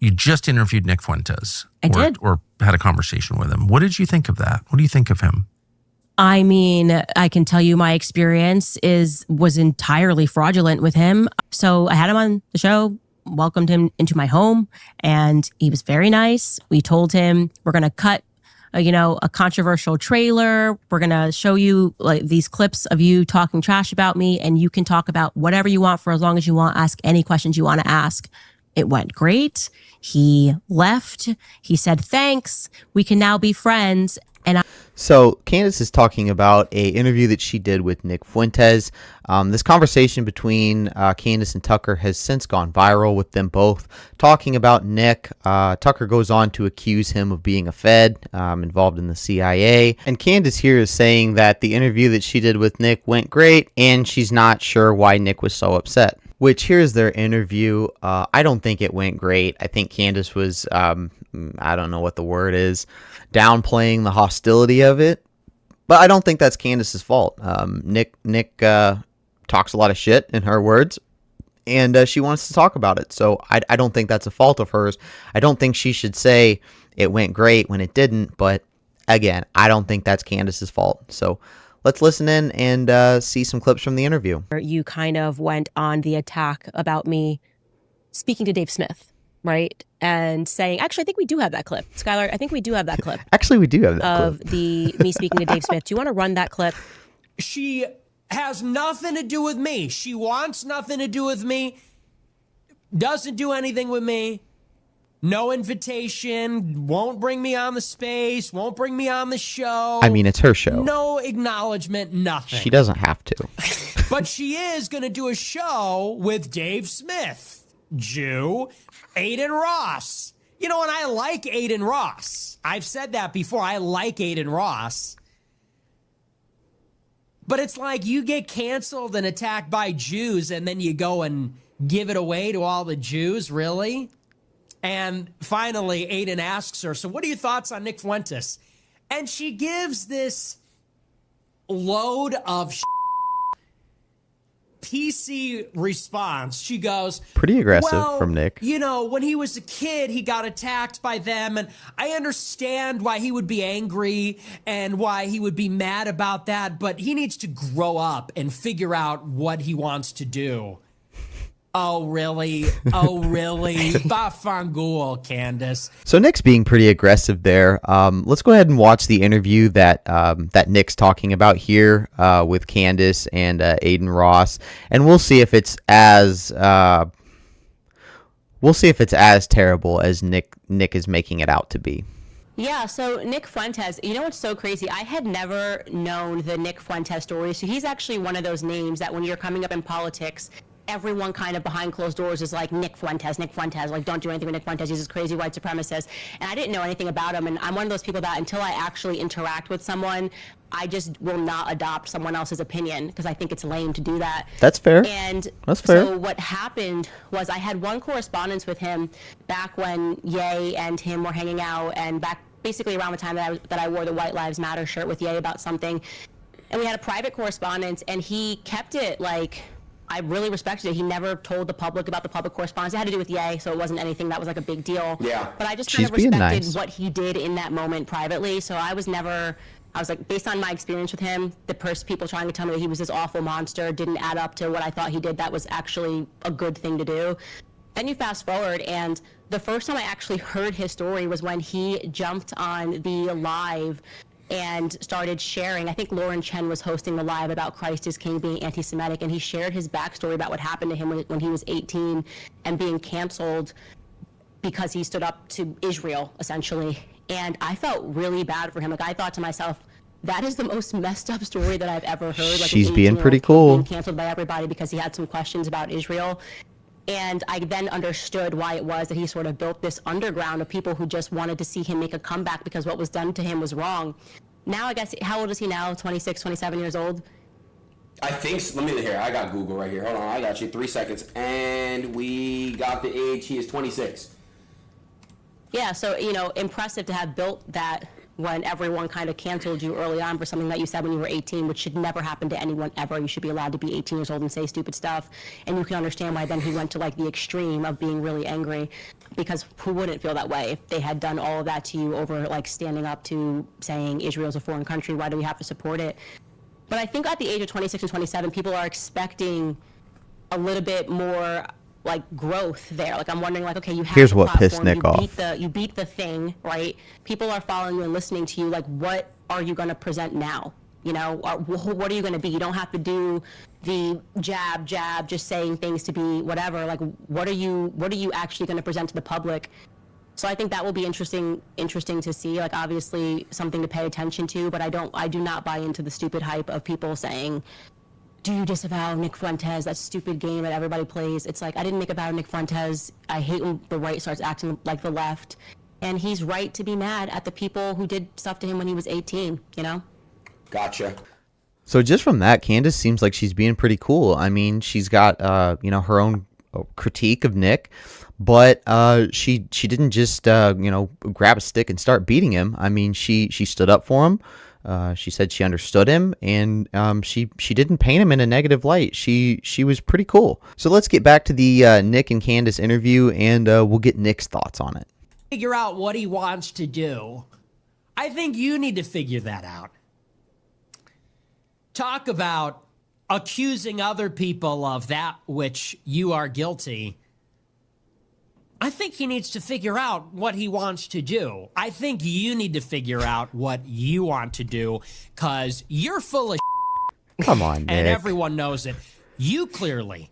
you just interviewed Nick Fuentes. I did. Or had a conversation with him. What did you think of that? What do you think of him? I mean, I can tell you my experience was entirely fraudulent with him. So I had him on the show, welcomed him into my home, and he was very nice. We told him we're going to cut a controversial trailer. We're going to show you like these clips of you talking trash about me, and you can talk about whatever you want for as long as you want. Ask any questions you want to ask. It went great. He left. He said, thanks. We can now be friends. So Candace is talking about a interview that she did with Nick Fuentes. This conversation between Candace and Tucker has since gone viral with them both talking about Nick. Tucker goes on to accuse him of being a Fed, involved in the CIA. And Candace here is saying that the interview that she did with Nick went great, and she's not sure why Nick was so upset. Which, here's their interview. I don't think it went great. I think Candace was, I don't know what the word is, downplaying the hostility of it. But I don't think that's Candace's fault. Nick talks a lot of shit, in her words, and she wants to talk about it. So I don't think that's a fault of hers. I don't think she should say it went great when it didn't. But again, I don't think that's Candace's fault. So let's listen in and see some clips from the interview. You kind of went on the attack about me speaking to Dave Smith, right? And saying, actually, I think we do have that clip. Skylar, I think we do have that clip. Actually, we do have that clip. Of me speaking to Dave Smith. Do you want to run that clip? She has nothing to do with me. She wants nothing to do with me. Doesn't do anything with me. No invitation, won't bring me on the space, won't bring me on the show. I mean, it's her show. No acknowledgement, nothing. She doesn't have to. But she is going to do a show with Dave Smith, Jew, Aiden Ross. And I like Aiden Ross. I've said that before. I like Aiden Ross. But it's like you get canceled and attacked by Jews, and then you go and give it away to all the Jews, really? And finally, Aiden asks her, so what are your thoughts on Nick Fuentes? And she gives this load of PC response. She goes, pretty aggressive from Nick. When he was a kid, he got attacked by them. And I understand why he would be angry and why he would be mad about that. But he needs to grow up and figure out what he wants to do. Oh, really? Oh, really? Bafangul, Candace. So Nick's being pretty aggressive there. Let's go ahead and watch the interview that Nick's talking about here with Candace and Aiden Ross, and we'll see if it's as terrible as Nick is making it out to be. Yeah, so Nick Fuentes, what's so crazy? I had never known the Nick Fuentes story. So he's actually one of those names that when you're coming up in politics, everyone kind of behind closed doors is like, Nick Fuentes, like, don't do anything with Nick Fuentes. He's this crazy white supremacist. And I didn't know anything about him. And I'm one of those people that until I actually interact with someone, I just will not adopt someone else's opinion because I think it's lame to do that. That's fair. And that's fair. So what happened was I had one correspondence with him back when Ye and him were hanging out, and back basically around the time that I wore the White Lives Matter shirt with Ye about something. And we had a private correspondence, and he kept it like, I really respected it. He never told the public about the public correspondence. It had to do with Ye, so it wasn't anything that was like a big deal. Yeah. But I just kind of respected what he did in that moment privately. So I was like, based on my experience with him, people trying to tell me that he was this awful monster didn't add up to what I thought he did. That was actually a good thing to do. Then you fast forward, and the first time I actually heard his story was when he jumped on the live and started sharing. I think Lauren Chen was hosting the live about Christ is King being anti-Semitic, and he shared his backstory about what happened to him when he was 18 and being canceled because he stood up to Israel, essentially. And I felt really bad for him. Like, I thought to myself, that is the most messed up story that I've ever heard. Like, she's being pretty cool. Being canceled by everybody because he had some questions about Israel. And I then understood why it was that he sort of built this underground of people who just wanted to see him make a comeback because what was done to him was wrong. Now, I guess, how old is he now? 26, 27 years old? I think, let me hear. I got Google right here. Hold on, I got you. 3 seconds. And we got the age. He is 26. Yeah, so, impressive to have built that when everyone kind of canceled you early on for something that you said when you were 18, which should never happen to anyone ever. You should be allowed to be 18 years old and say stupid stuff. And you can understand why then he went to like the extreme of being really angry, because who wouldn't feel that way if they had done all of that to you over like standing up to saying Israel's a foreign country, why do we have to support it? But I think at the age of 26 and 27, people are expecting a little bit more like growth there. Like I'm wondering, like, okay, you have Here's the what platform, pissed Nick off. you beat the thing, right? People are following you and listening to you. Like, what are you going to present now? You know, what are you going to be? You don't have to do the jab, just saying things to be whatever. Like, what are you actually going to present to the public? So I think that will be interesting to see. Like, obviously something to pay attention to, but I do not buy into the stupid hype of people saying, do you disavow Nick Fuentes, that stupid game that everybody plays? It's like, I didn't make a battle Nick Fuentes. I hate when the right starts acting like the left. And he's right to be mad at the people who did stuff to him when he was 18, you know? Gotcha. So just from that, Candace seems like she's being pretty cool. I mean, she's got, her own critique of Nick, but she didn't just, grab a stick and start beating him. I mean, she stood up for him. She said she understood him, and she didn't paint him in a negative light. She was pretty cool. So let's get back to the Nick and Candace interview, and we'll get Nick's thoughts on it. Figure out what he wants to do. I think you need to figure that out. Talk about accusing other people of that which you are guilty. I think he needs to figure out what he wants to do. I think you need to figure out what you want to do, because you're full of Come on, Nick. and everyone knows it. You clearly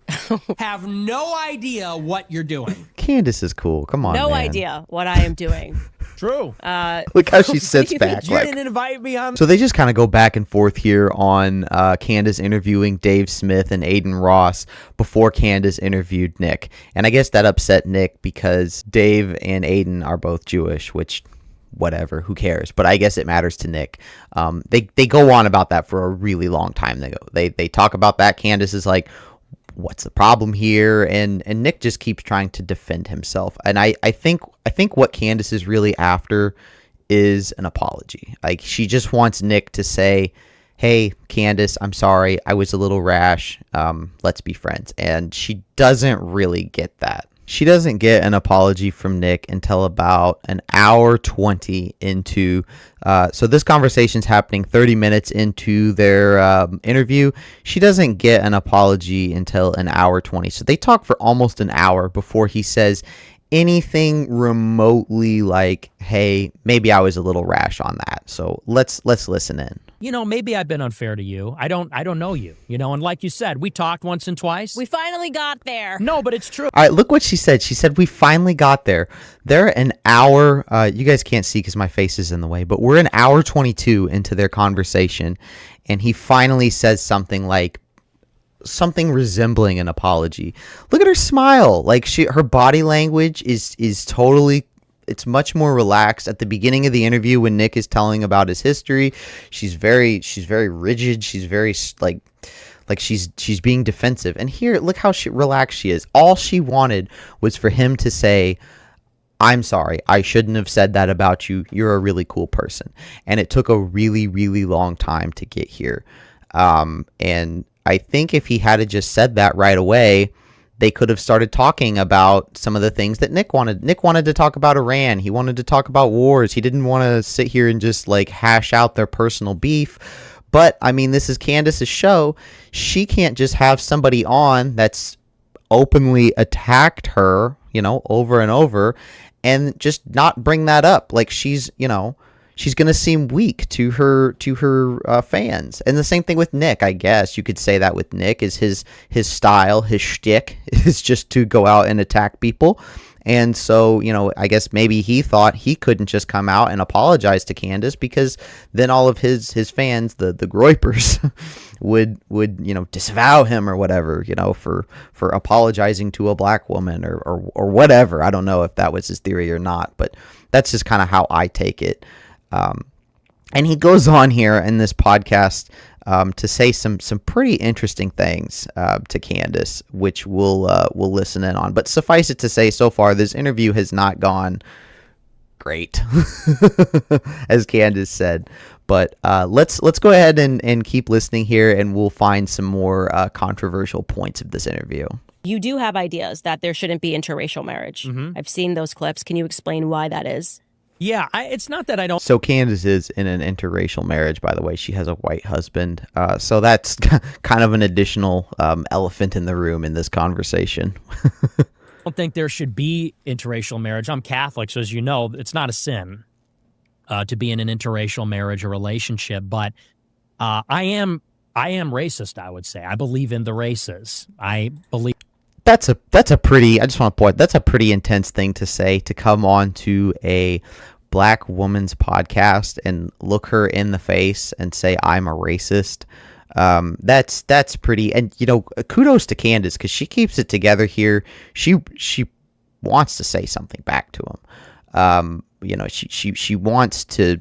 have no idea what you're doing. Candace is cool. Come on, No man. idea what I am doing. True. Look how she sits back. You Like, didn't invite me on. so they just kind of go back and forth here on Candace interviewing Dave Smith and Aiden Ross before Candace interviewed Nick. And I guess that upset Nick because Dave and Aiden are both Jewish, which, whatever, who cares? But I guess it matters to Nick. They go on about that for a really long time. They talk about that. Candace is like, what's the problem here? And Nick just keeps trying to defend himself. And I think what Candace is really after is an apology. Like, she just wants Nick to say, hey, Candace, I'm sorry, I was a little rash. Let's be friends. And she doesn't really get that. She doesn't get an apology from Nick until about an hour 20 into, so this conversation's happening 30 minutes into their interview. She doesn't get an apology until an hour 20. So they talk for almost an hour before he says anything remotely like, hey, maybe I was a little rash on that. So let's listen in. You know, maybe I've been unfair to you. I don't know you, and like you said, we talked once and twice. We finally got there. No, but it's true. All right, look what she said. She said, we finally got there. They're an hour, you guys can't see because my face is in the way, but we're an hour 22 into their conversation, and he finally says something resembling an apology. Look at her smile. Like, her body language is totally, it's much more relaxed. At the beginning of the interview, when Nick is telling about his history, she's very rigid. She's very like she's being defensive. And here, look how relaxed she is. All she wanted was for him to say, I'm sorry, I shouldn't have said that about you. You're a really cool person. And it took a really, really long time to get here. And I think if he had just said that right away, they could have started talking about some of the things that Nick wanted. Nick wanted to talk about Iran. He wanted to talk about wars. He didn't want to sit here and just like hash out their personal beef. But I mean, this is Candace's show. She can't just have somebody on that's openly attacked her, over and over, and just not bring that up. Like, she's going to seem weak to her fans. And the same thing with Nick, I guess. You could say that with Nick is his style, his shtick is just to go out and attack people. And so, I guess maybe he thought he couldn't just come out and apologize to Candace, because then all of his fans, the groypers, would disavow him or whatever, for apologizing to a black woman or whatever. I don't know if that was his theory or not, but that's just kind of how I take it. And he goes on here in this podcast to say some pretty interesting things to Candace, which we'll listen in on. But suffice it to say, so far this interview has not gone great, as Candace said. But let's go ahead and keep listening here, and we'll find some more controversial points of this interview. You do have ideas that there shouldn't be interracial marriage. I've seen those clips. Can you explain why that is? Yeah, it's not that I don't. So Candace is in an interracial marriage, by the way. She has a white husband. So that's kind of an additional elephant in the room in this conversation. I don't think there should be interracial marriage. I'm Catholic, so as you know, it's not a sin to be in an interracial marriage or relationship. But I am racist, I would say. I believe in the races. I believe. That's a pretty, I just want to point, that's a pretty intense thing to say, to come on to a black woman's podcast and look her in the face and say, I'm a racist. That's pretty, and you know, kudos to Candace, because she keeps it together here. She wants to say something back to him. You know, she wants to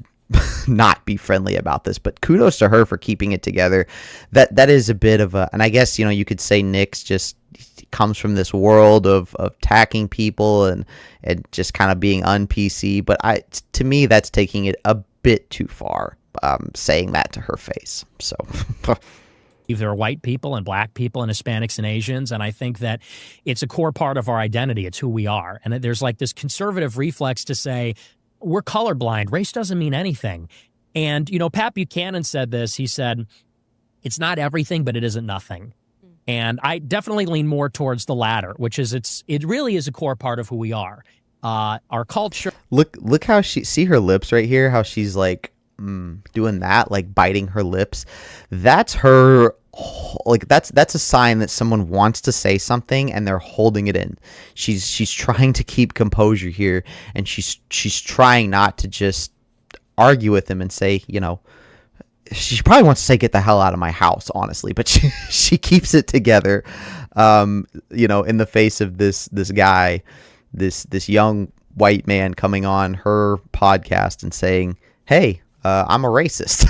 not be friendly about this, but kudos to her for keeping it together. That is a bit of a, and I guess, you know, you could say Nick's just comes from this world of attacking people and just kind of being un-PC, but to me that's taking it a bit too far, saying that to her face. So there are white people and black people and Hispanics and Asians, and I think that it's a core part of our identity. It's who we are, and there's like this conservative reflex to say we're colorblind. Race doesn't mean anything. And, you know, Pat Buchanan said this. He said, it's not everything, but it isn't nothing. And I definitely lean more towards the latter, which is it really is a core part of who we are. Our culture. Look how see her lips right here, how she's like doing that, like biting her lips. That's her, like that's a sign that someone wants to say something and they're holding it in. She's trying to keep composure here, and she's trying not to just argue with him and say, you know, she probably wants to say, get the hell out of my house, honestly, but she keeps it together, you know, in the face of this guy, this young white man coming on her podcast and saying, hey, I'm a racist.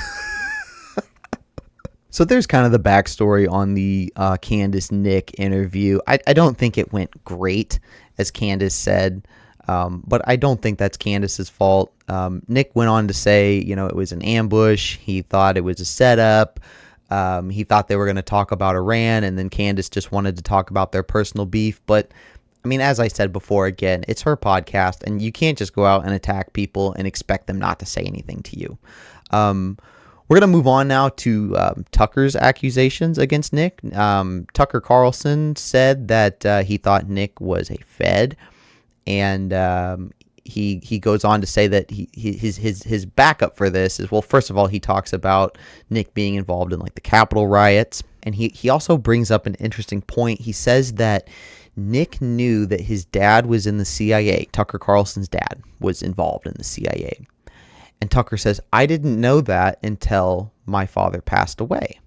So there's kind of the backstory on the Candace Nick interview. I don't think it went great, as Candace said. But I don't think that's Candace's fault. Nick went on to say, you know, it was an ambush. He thought it was a setup. He thought they were going to talk about Iran, and then Candace just wanted to talk about their personal beef. But, I mean, as I said before, again, it's her podcast, and you can't just go out and attack people and expect them not to say anything to you. We're going to move on now to Tucker's accusations against Nick. Tucker Carlson said that he thought Nick was a Fed. And he goes on to say that his backup for this is, well, first of all, he talks about Nick being involved in like the Capitol riots. And he also brings up an interesting point. He says that Nick knew that his dad was in the CIA. Tucker Carlson's dad was involved in the CIA. And Tucker says, I didn't know that until my father passed away.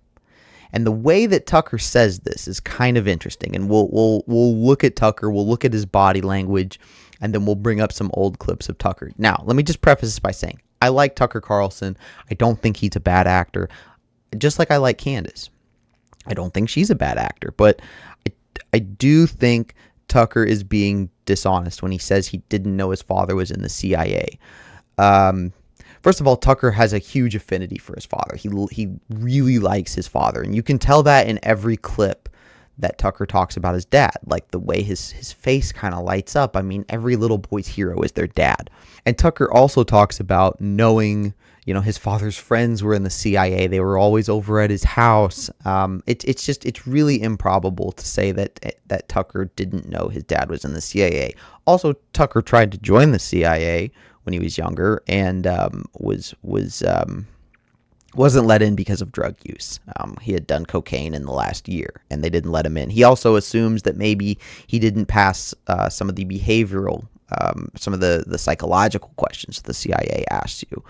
And the way that Tucker says this is kind of interesting. And we'll look at Tucker, we'll look at his body language, and then we'll bring up some old clips of Tucker. Now, let me just preface this by saying, I like Tucker Carlson. I don't think he's a bad actor. Just like I like Candace. I don't think she's a bad actor. But I do think Tucker is being dishonest when he says he didn't know his father was in the CIA. First of all, Tucker has a huge affinity for his father. He really likes his father. And you can tell that in every clip that Tucker talks about his dad. Like the way his face kind of lights up. I mean, every little boy's hero is their dad. And Tucker also talks about knowing, you know, his father's friends were in the CIA. They were always over at his house. It's really improbable to say that Tucker didn't know his dad was in the CIA. Also, Tucker tried to join the CIA when he was younger, and wasn't let in because of drug use. He had done cocaine in the last year, and they didn't let him in. He also assumes that maybe he didn't pass some of the behavioral, some of the psychological questions the CIA asks you.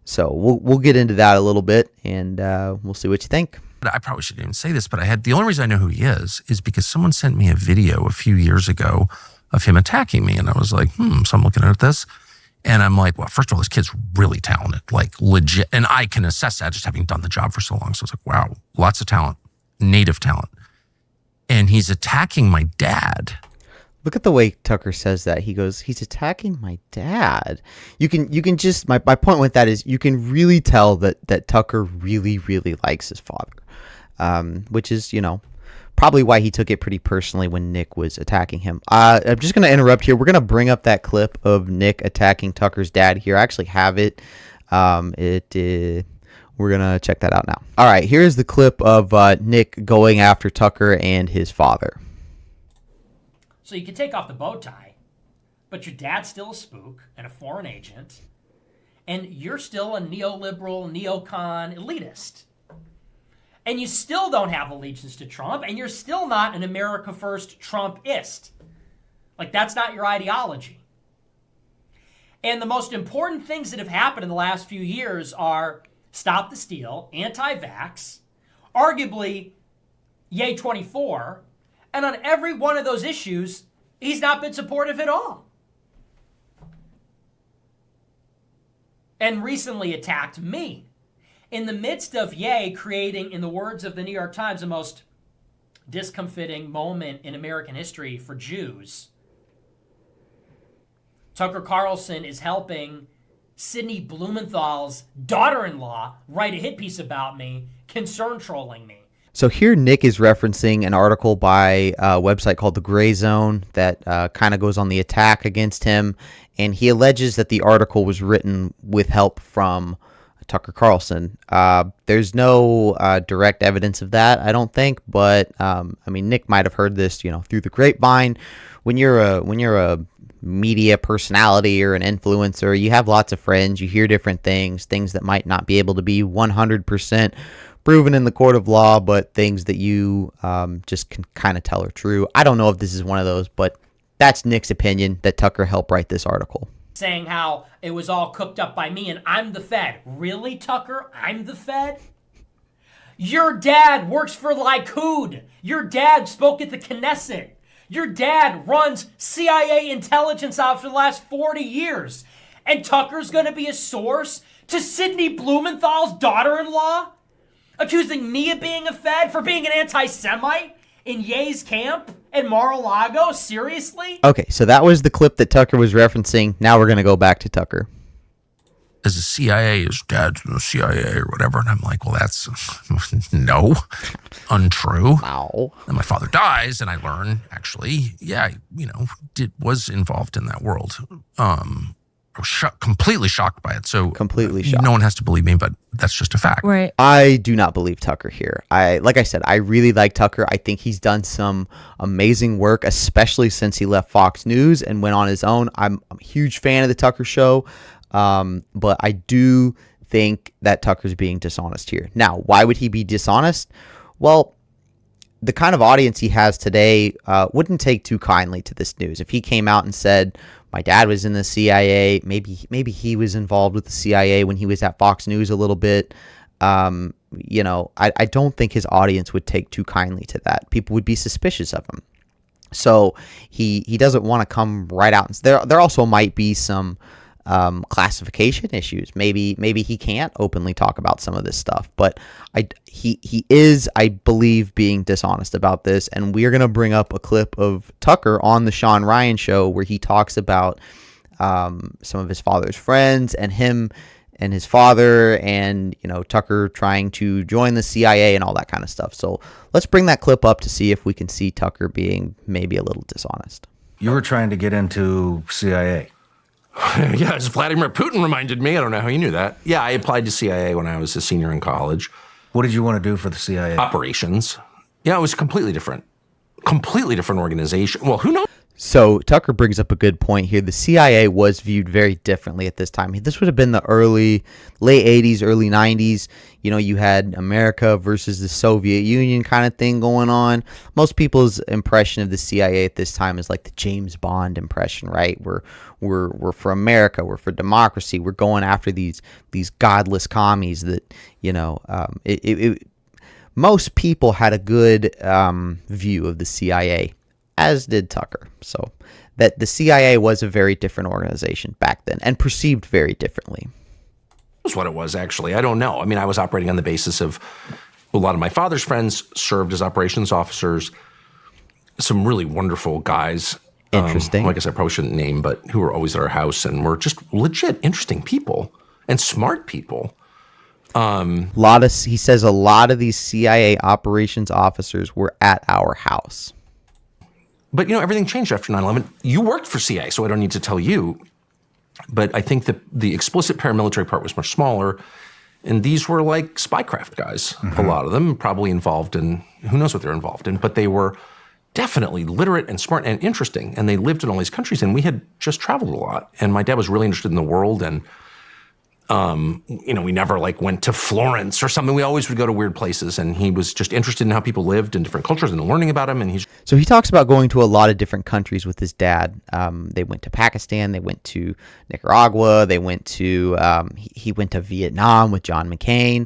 So we'll get into that a little bit, and we'll see what you think. I probably shouldn't even say this, but the only reason I know who he is because someone sent me a video a few years ago of him attacking me. And I was like, so I'm looking at this. And I'm like, well, first of all, this kid's really talented, like legit. And I can assess that just having done the job for so long. So I was like, wow, lots of talent, native talent. And he's attacking my dad. Look at the way Tucker says that. He goes, he's attacking my dad. You can just, my point with that is you can really tell that Tucker really, really likes his father, which is, probably why he took it pretty personally when Nick was attacking him. I'm just going to interrupt here. We're going to bring up that clip of Nick attacking Tucker's dad here. I actually have it. We're going to check that out now. All right, here's the clip of Nick going after Tucker and his father. So you can take off the bow tie, but your dad's still a spook and a foreign agent, and you're still a neoliberal, neocon elitist. And you still don't have allegiance to Trump, and you're still not an America First Trumpist. Like, that's not your ideology. And the most important things that have happened in the last few years are Stop the Steal, anti-vax, arguably Yay 24, and on every one of those issues, he's not been supportive at all. And recently attacked me. In the midst of Ye creating, in the words of the New York Times, the most discomfiting moment in American history for Jews, Tucker Carlson is helping Sidney Blumenthal's daughter-in-law write a hit piece about me, concern trolling me. So here Nick is referencing an article by a website called The Gray Zone that kind of goes on the attack against him, and he alleges that the article was written with help from Tucker Carlson. There's no direct evidence of that, I don't think, but Nick might have heard this, through the grapevine. When you're a media personality or an influencer, you have lots of friends, you hear different things that might not be able to be 100% proven in the court of law, but things that you just can kind of tell are true. I don't know if this is one of those, but that's Nick's opinion that Tucker helped write this article. Saying how it was all cooked up by me and I'm the Fed. Really, Tucker? I'm the Fed? Your dad works for Likud. Your dad spoke at the Knesset. Your dad runs CIA intelligence out for the last 40 years. And Tucker's going to be a source to Sidney Blumenthal's daughter-in-law? Accusing me of being a Fed for being an anti-Semite in Ye's camp in Mar-a-Lago? Seriously? Okay, so that was the clip that Tucker was referencing. Now we're going to go back to Tucker. As a CIA, his dad's in the CIA or whatever. And I'm like, well, that's no, untrue. Wow. And my father dies, and I learn, actually, was involved in that world. I was completely shocked by it. So completely shocked. No one has to believe me, but that's just a fact. Right. I do not believe Tucker here. Like I said, I really like Tucker. I think he's done some amazing work, especially since he left Fox News and went on his own. I'm a huge fan of the Tucker Show, but I do think that Tucker's being dishonest here. Now, why would he be dishonest? Well, the kind of audience he has today wouldn't take too kindly to this news. If he came out and said, my dad was in the CIA, maybe he was involved with the CIA when he was at Fox News a little bit, I don't think his audience would take too kindly to that. People would be suspicious of him. So he doesn't want to come right out. There also might be some classification issues. Maybe he can't openly talk about some of this stuff, but he is, I believe, being dishonest about this. And we're going to bring up a clip of Tucker on the Shawn Ryan show where he talks about some of his father's friends and him and his father and, Tucker trying to join the CIA and all that kind of stuff. So let's bring that clip up to see if we can see Tucker being maybe a little dishonest. You were trying to get into CIA. Yeah, as Vladimir Putin reminded me. I don't know how you knew that. Yeah, I applied to CIA when I was a senior in college. What did you want to do for the CIA? Operations. Yeah, it was completely different organization. Well, who knows? So Tucker brings up a good point here. The CIA was viewed very differently at this time. This would have been the late 80s, early 90s. You had America versus the Soviet Union kind of thing going on. Most people's impression of the CIA at this time is like the James Bond impression, right? We're for America. We're for democracy. We're going after these godless commies that, most people had a good view of the CIA, as did Tucker. So that the CIA was a very different organization back then and perceived very differently. That's what it was, actually. I don't know. I mean, I was operating on the basis of a lot of my father's friends served as operations officers, some really wonderful guys. Interesting. I guess I probably shouldn't name, but who were always at our house and were just legit interesting people and smart people. He says a lot of these CIA operations officers were at our house. But, everything changed after 9/11. You worked for CIA, so I don't need to tell you. But I think that the explicit paramilitary part was much smaller. And these were like spycraft guys, a lot of them probably involved in, who knows what they're involved in, but they were definitely literate and smart and interesting. And they lived in all these countries, and we had just traveled a lot. And my dad was really interested in the world. And, we never went to Florence or something. We always would go to weird places. And he was just interested in how people lived in different cultures and learning about them. And So he talks about going to a lot of different countries with his dad. They went to Pakistan. They went to Nicaragua. They went to, he went to Vietnam with John McCain.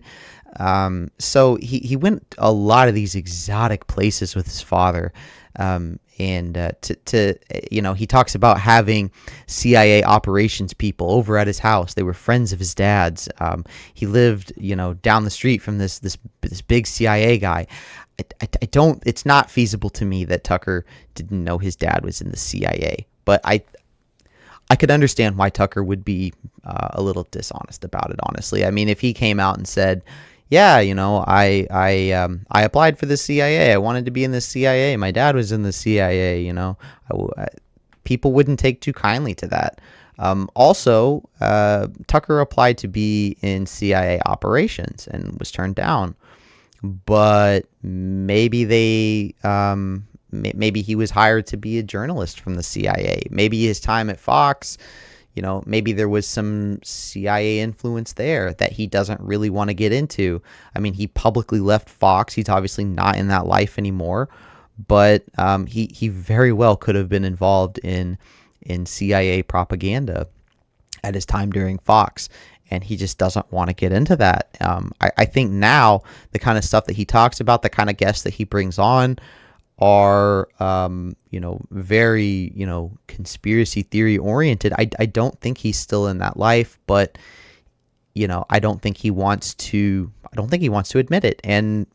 So he went a lot of these exotic places with his father. He talks about having CIA operations people over at his house. They were friends of his dad's. He lived, down the street from this big CIA guy. It's not feasible to me that Tucker didn't know his dad was in the CIA, but I could understand why Tucker would be a little dishonest about it, honestly. I mean, if he came out and said, yeah, I applied for the CIA. I wanted to be in the CIA. My dad was in the CIA, people wouldn't take too kindly to that. Also, Tucker applied to be in CIA operations and was turned down. But maybe maybe he was hired to be a journalist from the CIA. Maybe his time at Fox, maybe there was some CIA influence there that he doesn't really want to get into. I mean, he publicly left Fox. He's obviously not in that life anymore, but he very well could have been involved in CIA propaganda at his time during Fox, and he just doesn't want to get into that. I think now the kind of stuff that he talks about, the kind of guests that he brings on, are very conspiracy theory oriented. I don't think he's still in that life, but I don't think he wants to admit it, and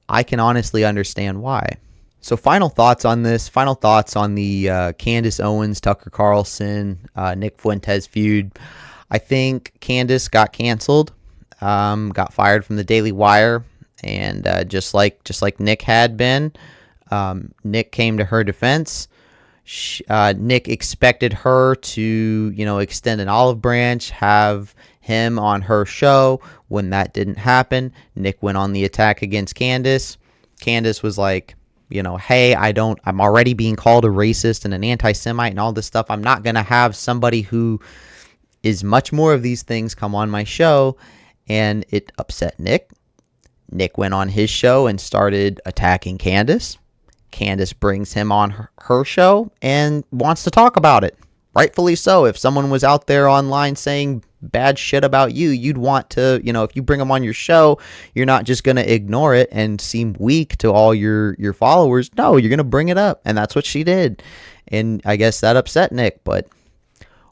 I can honestly understand why. So final thoughts on this, final thoughts on the Candace Owens, Tucker Carlson, Nick Fuentes feud. I think Candace got canceled, got fired from the Daily Wire, and just like Nick had been, Nick came to her defense. Nick expected her to, extend an olive branch, have him on her show. When that didn't happen, Nick went on the attack against Candace. Candace was like, hey, I'm already being called a racist and an anti-Semite and all this stuff. I'm not going to have somebody who is much more of these things come on my show. And it upset Nick. Nick went on his show and started attacking Candace. Candace brings him on her show and wants to talk about it. Rightfully so. If someone was out there online saying bad shit about you, you'd want to, if you bring them on your show, you're not just going to ignore it and seem weak to all your followers. No, you're going to bring it up. And that's what she did. And I guess that upset Nick. But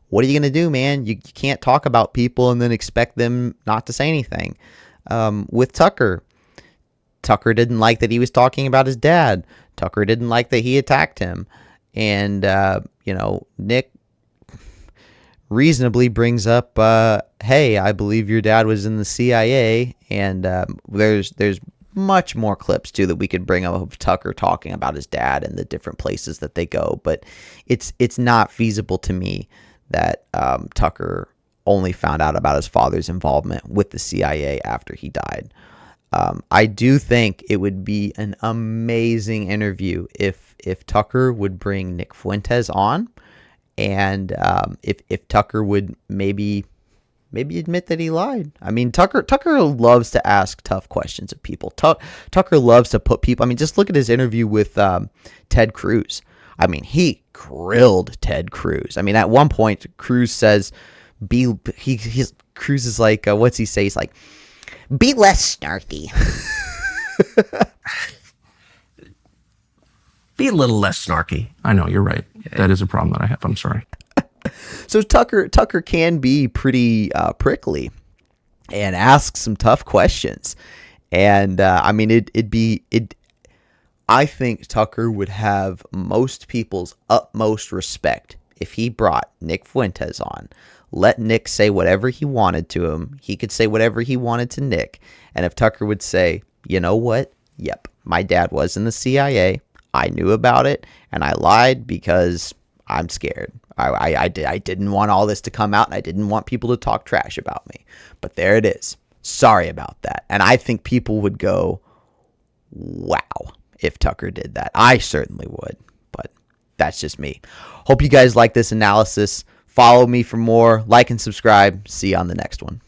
what are you going to do, man? You can't talk about people and then expect them not to say anything. With Tucker didn't like that he was talking about his dad. Tucker didn't like that he attacked him. And, Nick reasonably brings up, hey, I believe your dad was in the CIA. And there's much more clips, too, that we could bring up of Tucker talking about his dad and the different places that they go. But it's not feasible to me that Tucker only found out about his father's involvement with the CIA after he died. I do think it would be an amazing interview if Tucker would bring Nick Fuentes on, and if Tucker would maybe admit that he lied. I mean, Tucker loves to ask tough questions of people. Tucker loves to put people. I mean, just look at his interview with Ted Cruz. I mean, he grilled Ted Cruz. I mean, at one point, Cruz says, Cruz is like, what's he say? He's like, be less snarky. Be a little less snarky. I know, you're right. That is a problem that I have. I'm sorry. So Tucker can be pretty prickly and ask some tough questions. And I mean, I think Tucker would have most people's utmost respect if he brought Nick Fuentes on. Let Nick say whatever he wanted to him. He could say whatever he wanted to Nick. And if Tucker would say, you know what? Yep, my dad was in the CIA. I knew about it, and I lied because I'm scared. I didn't want all this to come out, and I didn't want people to talk trash about me. But there it is. Sorry about that. And I think people would go, wow, if Tucker did that. I certainly would, but that's just me. Hope you guys like this analysis. Follow me for more. Like and subscribe. See you on the next one.